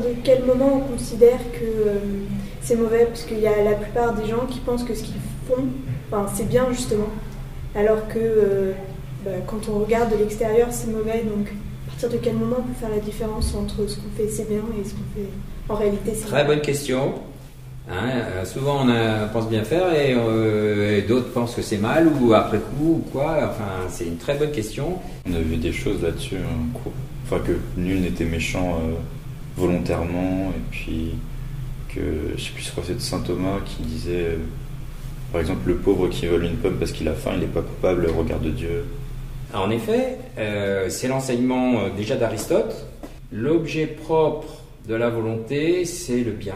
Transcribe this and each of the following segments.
partir de quel moment on considère que c'est mauvais? Parce qu'il y a la plupart des gens qui pensent que ce qu'ils font, c'est bien justement, alors que quand on regarde de l'extérieur, c'est mauvais. Donc, à partir de quel moment on peut faire la différence entre ce qu'on fait c'est bien et ce qu'on fait en réalité c'est Très bonne question. Souvent on pense bien faire et d'autres pensent que c'est mal ou après coup ou quoi. Enfin, c'est une très bonne question. On a vu des choses là-dessus, que nul n'était méchant volontairement, et puis que, je sais plus, je crois que c'est de saint Thomas qui disait, par exemple, le pauvre qui vole une pomme parce qu'il a faim, il n'est pas coupable au regard de Dieu. En effet, c'est l'enseignement déjà d'Aristote. L'objet propre de la volonté, c'est le bien.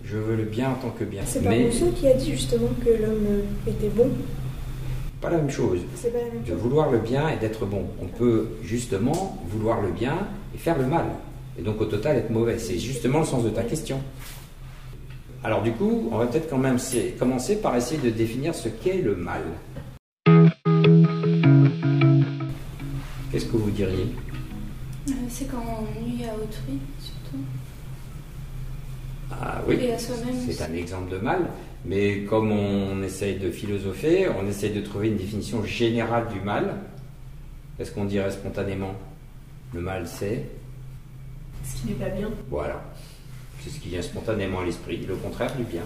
Je veux le bien en tant que bien. C'est pas Rousseau qui a dit justement que l'homme était bon? Pas la même chose. C'est pas la même chose. De vouloir le bien et d'être bon. On peut justement vouloir le bien et faire le mal. Et donc au total être mauvais. C'est justement le sens de ta question. Alors du coup, on va peut-être quand même commencer par essayer de définir ce qu'est le mal. Qu'est-ce que vous diriez? C'est quand on nuit à autrui, surtout. Ah oui, et à soi-même. C'est un exemple de mal. Mais comme on essaye de philosopher, on essaye de trouver une définition générale du mal. Qu'est-ce qu'on dirait spontanément? Le mal, c'est ce qui n'est pas bien. Voilà. C'est ce qui vient spontanément à l'esprit. Le contraire du bien.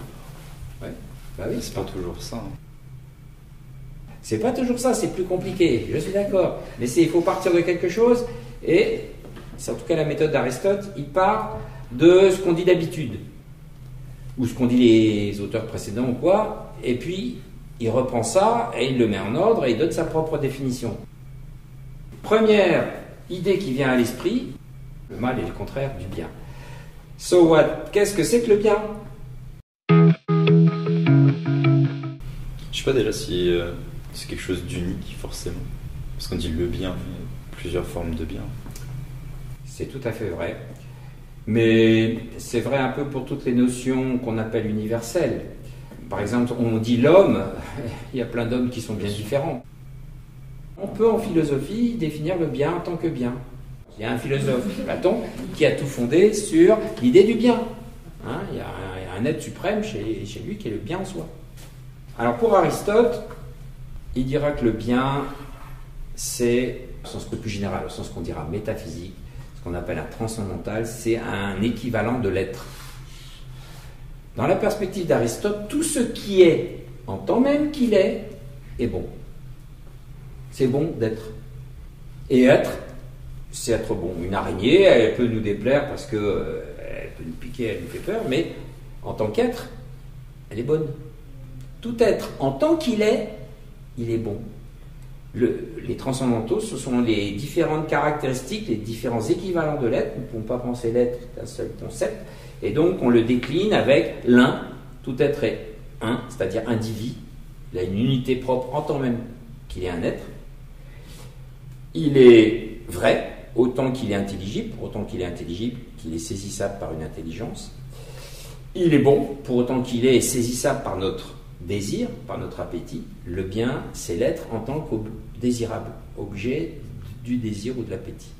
Ouais. Bah oui. C'est pas toujours ça. C'est pas toujours ça, c'est plus compliqué. Je suis d'accord. Mais il faut partir de quelque chose. Et c'est en tout cas la méthode d'Aristote. Il part de ce qu'on dit d'habitude. Ou ce qu'ont dit les auteurs précédents ou quoi. Et puis, il reprend ça et il le met en ordre et il donne sa propre définition. Première idée qui vient à l'esprit, le mal est le contraire du bien. So what? Qu'est-ce que c'est que le bien? Je sais pas déjà si c'est quelque chose d'unique forcément. Parce qu'on dit le bien, il y a plusieurs formes de bien. C'est tout à fait vrai. Mais c'est vrai un peu pour toutes les notions qu'on appelle universelles. Par exemple, on dit l'homme, il y a plein d'hommes qui sont bien différents. On peut en philosophie définir le bien en tant que bien. Il y a un philosophe, Platon, qui a tout fondé sur l'idée du bien. Il y a un être suprême chez lui qui est le bien en soi. Alors pour Aristote, il dira que le bien, c'est, au sens plus général, au sens qu'on dira métaphysique, ce qu'on appelle un transcendantal, c'est un équivalent de l'être. Dans la perspective d'Aristote, tout ce qui est, en tant même qu'il est bon. C'est bon d'être. Et être, c'est être bon. Une araignée, elle peut nous déplaire parce qu'elle peut nous piquer, elle nous fait peur, mais en tant qu'être, elle est bonne. Tout être, en tant qu'il est, il est bon. Les transcendantaux, ce sont les différentes caractéristiques, les différents équivalents de l'être. Nous ne pouvons pas penser l'être d'un seul concept. Et donc, on le décline avec l'un. Tout être est un, c'est-à-dire individu. Il a une unité propre en tant même qu'il est un être. Il est vrai, autant qu'il est intelligible, pour autant qu'il est intelligible, qu'il est saisissable par une intelligence. Il est bon, pour autant qu'il est saisissable par notre désir, par notre appétit. Le bien, c'est l'être en tant que désirable, objet du désir ou de l'appétit.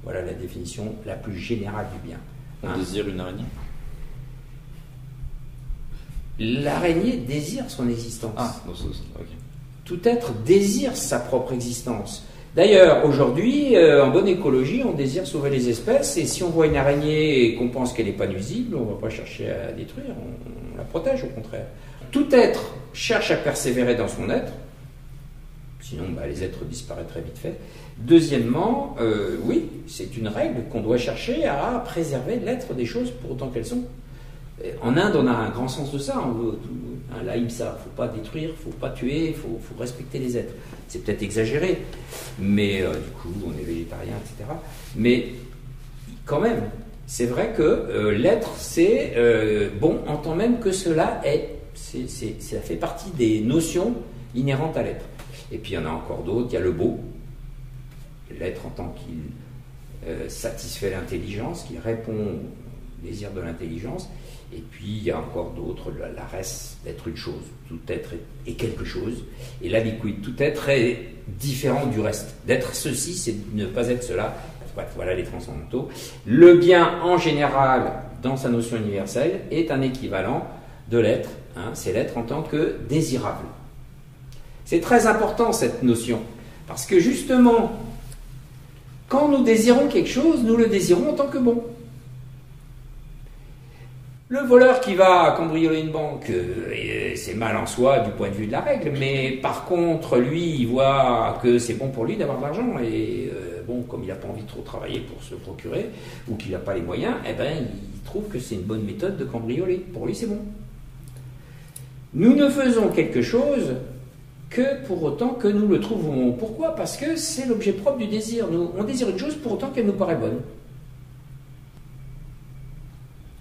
Voilà la définition la plus générale du bien. On désire une araignée? L'araignée désire son existence. Ok. Tout être désire sa propre existence. D'ailleurs, aujourd'hui, en bonne écologie, on désire sauver les espèces, et si on voit une araignée et qu'on pense qu'elle n'est pas nuisible, on ne va pas chercher à la détruire, on la protège au contraire. Tout être cherche à persévérer dans son être, sinon les êtres disparaîtraient vite fait. Deuxièmement, oui, c'est une règle qu'on doit chercher à préserver l'être des choses pour autant qu'elles sont. En Inde, on a un grand sens de ça, on veut l'ahimsa, il ne faut pas détruire, il ne faut pas tuer, il faut respecter les êtres. C'est peut-être exagéré, mais du coup, on est végétarien, etc. Mais quand même, c'est vrai que l'être, c'est bon en tant même que cela est. Ça fait partie des notions inhérentes à l'être. Et puis il y en a encore d'autres, il y a le beau, l'être en tant qu'il satisfait l'intelligence, qui répond au désir de l'intelligence. Et puis il y a encore d'autres, la reste d'être une chose, tout être est quelque chose, et là liquide, tout être est différent du reste. D'être ceci, c'est ne pas être cela, voilà les transcendantaux. Le bien en général, dans sa notion universelle, est un équivalent de l'être. Hein, c'est l'être en tant que désirable. C'est très important cette notion, parce que justement, quand nous désirons quelque chose, nous le désirons en tant que bon. Le voleur qui va cambrioler une banque, c'est mal en soi du point de vue de la règle, mais par contre, lui, il voit que c'est bon pour lui d'avoir de l'argent, et bon, comme il n'a pas envie de trop travailler pour se procurer, ou qu'il n'a pas les moyens, eh ben, il trouve que c'est une bonne méthode de cambrioler. Pour lui, c'est bon. Nous ne faisons quelque chose que pour autant que nous le trouvons. Pourquoi? Parce que c'est l'objet propre du désir. On désire une chose pour autant qu'elle nous paraît bonne.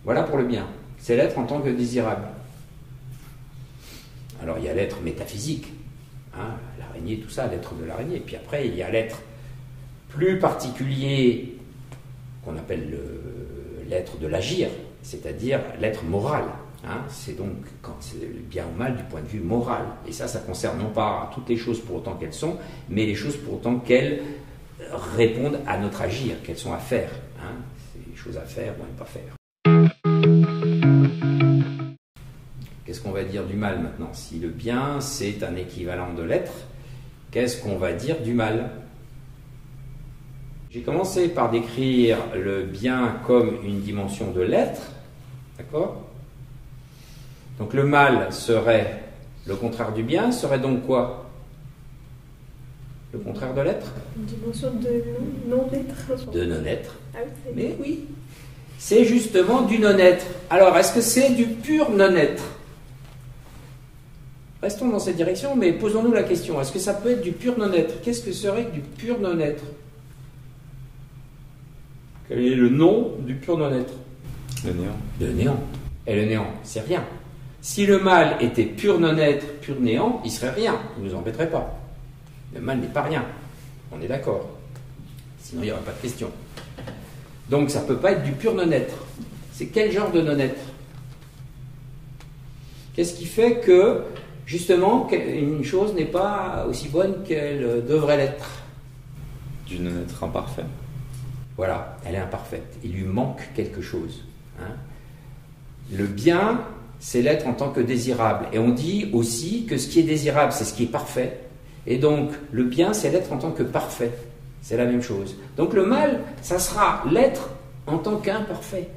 Voilà pour le bien. C'est l'être en tant que désirable. Alors il y a l'être métaphysique, hein, l'araignée, tout ça, l'être de l'araignée. Puis après, il y a l'être plus particulier qu'on appelle l'être de l'agir, c'est-à-dire l'être moral. Hein, c'est donc quand c'est le bien ou mal du point de vue moral. Et ça concerne non pas toutes les choses pour autant qu'elles sont, mais les choses pour autant qu'elles répondent à notre agir, qu'elles sont à faire. Hein, c'est des choses à faire ou à ne pas faire. Qu'est-ce qu'on va dire du mal maintenant? Si le bien c'est un équivalent de l'être, qu'est-ce qu'on va dire du mal? J'ai commencé par décrire le bien comme une dimension de l'être, d'accord? Donc le mal serait le contraire du bien, serait donc quoi? Le contraire de l'être? Une dimension de non-être. De non-être. Ah oui, mais oui, c'est justement du non-être. Alors, est-ce que c'est du pur non-être? Restons dans cette direction, mais posons-nous la question, est-ce que ça peut être du pur non-être? Qu'est-ce que serait du pur non-être? Quel est le nom du pur non-être? Le néant. Le néant. Et le néant, c'est rien. Si le mal était pur non-être, pur néant, il serait rien, il ne nous embêterait pas. Le mal n'est pas rien, on est d'accord. Sinon, il n'y aurait pas de question. Donc, ça ne peut pas être du pur non-être. C'est quel genre de non-être? Qu'est-ce qui fait que, justement, une chose n'est pas aussi bonne qu'elle devrait l'être? Du non-être imparfait. Voilà, elle est imparfaite. Il lui manque quelque chose. Hein. Le bien, c'est l'être en tant que désirable. Et on dit aussi que ce qui est désirable, c'est ce qui est parfait. Et donc, le bien, c'est l'être en tant que parfait. C'est la même chose. Donc, le mal, ça sera l'être en tant qu'imparfait.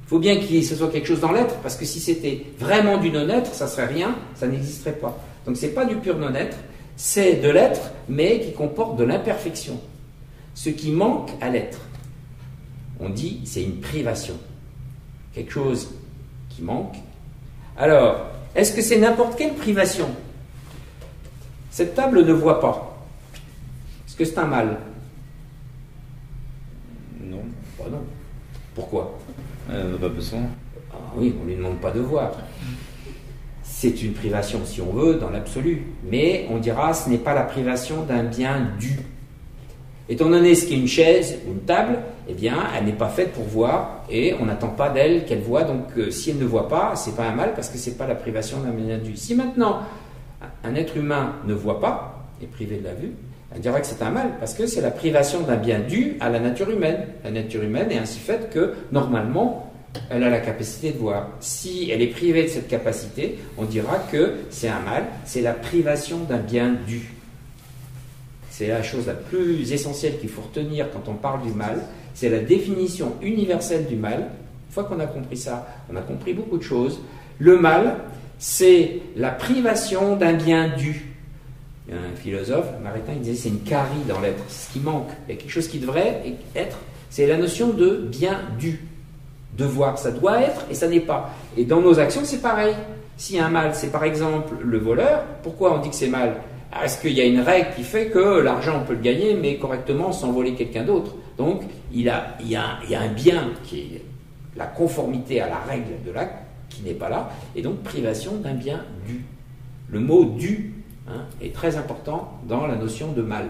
Il faut bien que ce soit quelque chose dans l'être, parce que si c'était vraiment du non-être, ça serait rien, ça n'existerait pas. Donc, ce n'est pas du pur non-être, c'est de l'être, mais qui comporte de l'imperfection. Ce qui manque à l'être. On dit, c'est une privation. Quelque chose qui manque. Alors, est-ce que c'est n'importe quelle privation? Cette table ne voit pas. Est-ce que c'est un mal? Non. Bah non. Pourquoi? Elle n'a pas besoin. Ah oui, on ne lui demande pas de voir. C'est une privation, si on veut, dans l'absolu. Mais on dira, ce n'est pas la privation d'un bien dû. Étant donné ce qu'est une chaise ou une table, eh bien, elle n'est pas faite pour voir et on n'attend pas d'elle qu'elle voit. Donc, si elle ne voit pas, c'est pas un mal parce que c'est pas la privation d'un bien dû. Si maintenant un être humain ne voit pas, est privé de la vue, elle dira que c'est un mal parce que c'est la privation d'un bien dû à la nature humaine. La nature humaine est ainsi faite que normalement, elle a la capacité de voir. Si elle est privée de cette capacité, on dira que c'est un mal, c'est la privation d'un bien dû. C'est la chose la plus essentielle qu'il faut retenir quand on parle du mal, c'est la définition universelle du mal. Une fois qu'on a compris ça, on a compris beaucoup de choses. Le mal, c'est la privation d'un bien dû. Il y a un philosophe, Maritain, il disait c'est une carie dans l'être, c'est ce qui manque. Il y a quelque chose qui devrait être, c'est la notion de bien dû. Devoir, ça doit être et ça n'est pas. Et dans nos actions, c'est pareil. S'il y a un mal, c'est par exemple le voleur, pourquoi on dit que c'est mal? Est-ce qu'il y a une règle qui fait que l'argent on peut le gagner mais correctement sans voler quelqu'un d'autre? Donc il y a un bien qui est la conformité à la règle de l'acte qui n'est pas là et donc privation d'un bien dû. Le mot dû est très important dans la notion de mal.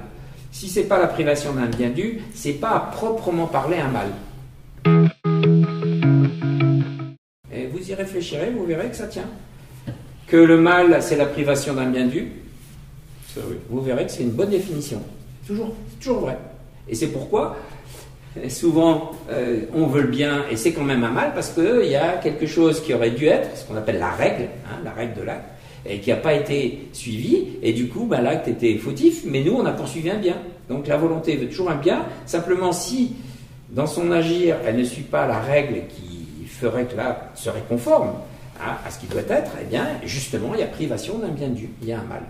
Si ce n'est pas la privation d'un bien dû, c'est pas à proprement parler un mal. Et vous y réfléchirez, vous verrez que ça tient. Que le mal c'est la privation d'un bien dû. Ça, oui. Vous verrez que c'est une bonne définition. C'est toujours vrai. Et c'est pourquoi souvent on veut le bien et c'est quand même un mal parce qu'il y a quelque chose qui aurait dû être, ce qu'on appelle la règle de l'acte, et qui n'a pas été suivi, et du coup l'acte était fautif, mais nous on a poursuivi un bien. Donc la volonté veut toujours un bien, simplement si dans son agir elle ne suit pas la règle qui ferait que l'acte serait conforme à ce qui doit être, eh bien justement il y a privation d'un bien dû, il y a un mal.